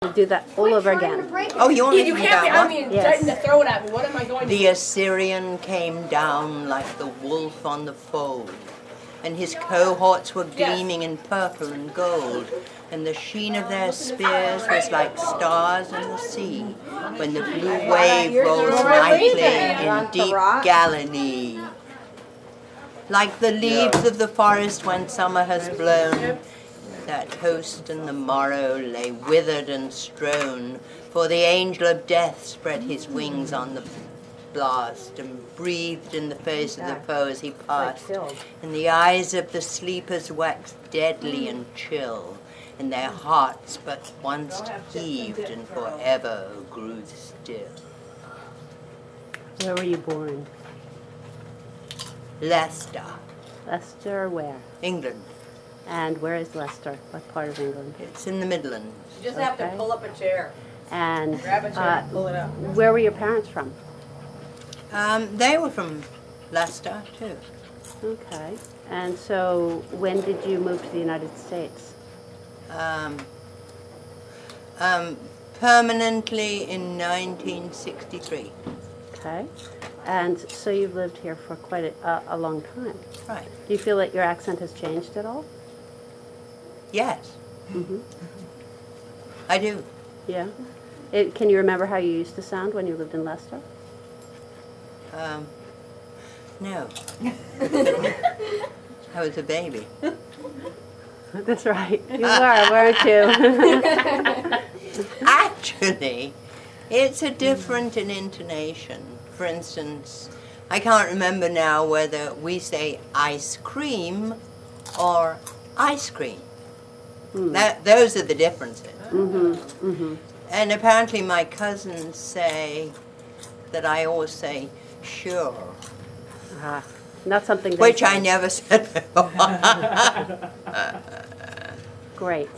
Do that all over again. Oh, you want me to You do can't be, that I one? mean, Yes. threaten to throw it at me. What am I going to The do? Assyrian came down like the wolf on the fold, and his cohorts were gleaming in purple and gold, and the sheen of their spears was like stars in the sea, when the blue wave rolls nightly in deep Galilee. Like the leaves of the forest when summer has blown, that host in the morrow lay withered and strown, for the angel of death spread his wings on the blast and breathed in the face of the foe as he passed, and the eyes of the sleepers waxed deadly and chill, and their hearts but once heaved and forever grew still. Where were you born? Leicester, Leicester, where? England. And where is Leicester? What part of England? It's in the Midlands. You just have to Okay. pull up a chair. And Grab a chair and pull it up. where were your parents from? They were from Leicester too. Okay. And so when did you move to the United States? Permanently in 1963. Okay. And so you've lived here for quite a long time. Right. Do you feel that your accent has changed at all? Yes, Mm-hmm. I do. Yeah. Can you remember how you used to sound when you lived in Leicester? No. I was a baby. That's right. You were, weren't you? Actually, it's a different in intonation. For instance, I can't remember now whether we say ice cream or ice cream. Those are the differences. Mm-hmm. Mm-hmm. And apparently my cousins say that I always say sure, Not something they which say. I never said before. Great.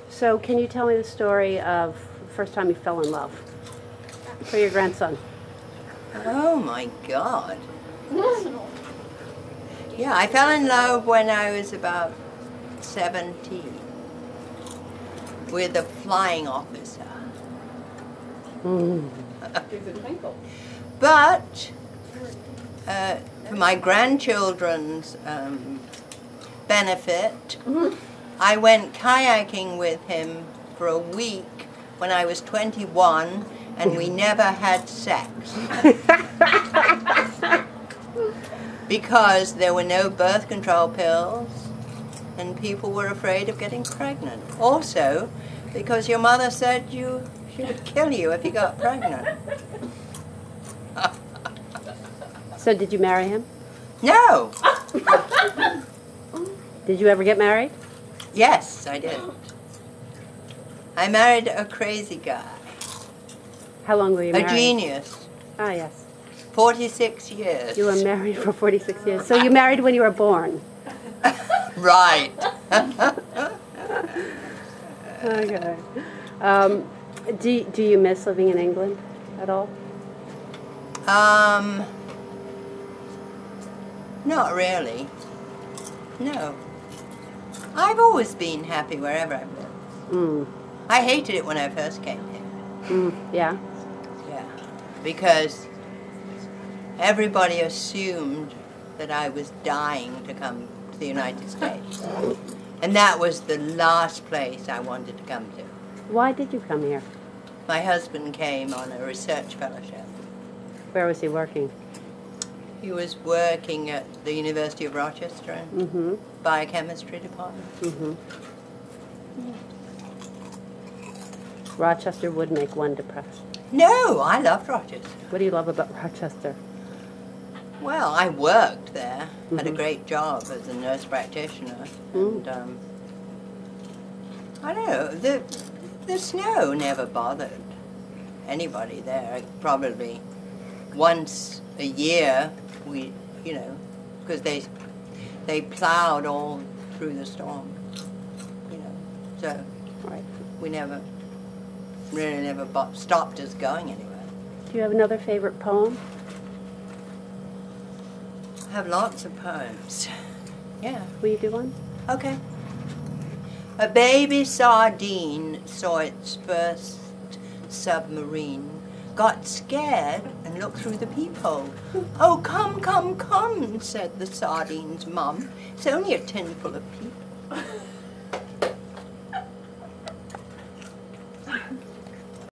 So can you tell me the story of the first time you fell in love for your grandson? Oh my God. Yeah, I fell in love when I was about 17 with a flying officer. Gives a twinkle. But for my grandchildren's benefit, I went kayaking with him for a week when I was 21, and we never had sex. Because there were no birth control pills, and people were afraid of getting pregnant. Also, because your mother said she would kill you if you got pregnant. So did you marry him? No! Did you ever get married? Yes, I did. I married a crazy guy. How long were you married? A genius. Ah, yes. 46 years. You were married for 46 years. So you married when you were born. Right. Okay. Do you miss living in England at all? Not really. No. I've always been happy wherever I've lived. I hated it when I first came here. Yeah. Yeah. Because everybody assumed that I was dying to come to the United States. And that was the last place I wanted to come to. Why did you come here? My husband came on a research fellowship. Where was he working? He was working at the University of Rochester in biochemistry department. Rochester would make one depressed. No, I loved Rochester. What do you love about Rochester? Well, I worked there, had a great job as a nurse practitioner, and I don't know, the snow never bothered anybody there. Probably once a year, because they plowed all through the storm, so Right. we never stopped us going anywhere. Do you have another favorite poem? I have lots of poems. Yeah. Will you do one? Okay. A baby sardine saw its first submarine, got scared and looked through the peephole. "Oh, come," said the sardine's mum. "It's only a tin full of people."